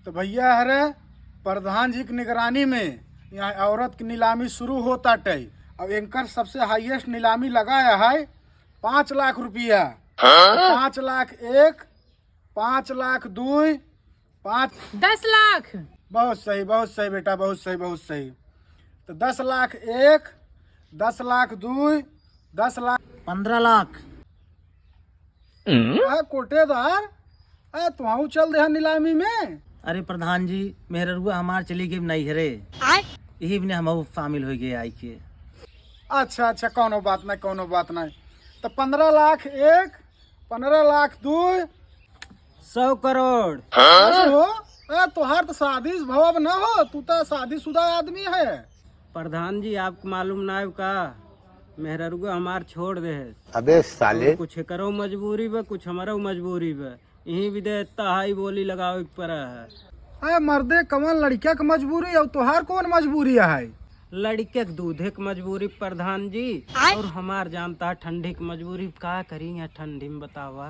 तो भैया हरे प्रधान जी की निगरानी में यहाँ औरत की नीलामी शुरू होता टई। अब एंकर सबसे हाईएस्ट नीलामी लगाया है 5 लाख रुपया। 5 लाख 1, 5 लाख 2, 5 10 लाख। बहुत सही बेटा, बहुत सही। तो 10 लाख 1, 10 लाख 2, 10 लाख 15 लाख। कोटेदार तुम चल दे नीलामी में। अरे प्रधान जी मेहर रुआ हमार चली गई नहीं हरे, यही ने हम शामिल हो गए आई के। अच्छा कोनो बात नहीं। तो 15 लाख 1, 15 लाख 2, 100 करोड़। ऐसे हो तोहार तो शादी भव न हो, तू तो शादीशुदा आदमी है। प्रधान जी आपको मालूम ना है का मेहरुआ हमार छोड़ दे है। अबे साले तो कुछ करो मजबूरी बा, कुछ हमारा मजबूरी बा, यही भी दे इतना हाई बोली लगाओ पर है। मर्दे कमल लड़किया के मजबूरी और तोहार कौन मजबूरी है? लड़के के दूधे की मजबूरी प्रधान जी, और हमार जानता है ठंडी की मजबूरी। का करी है ठंडी में बतावा।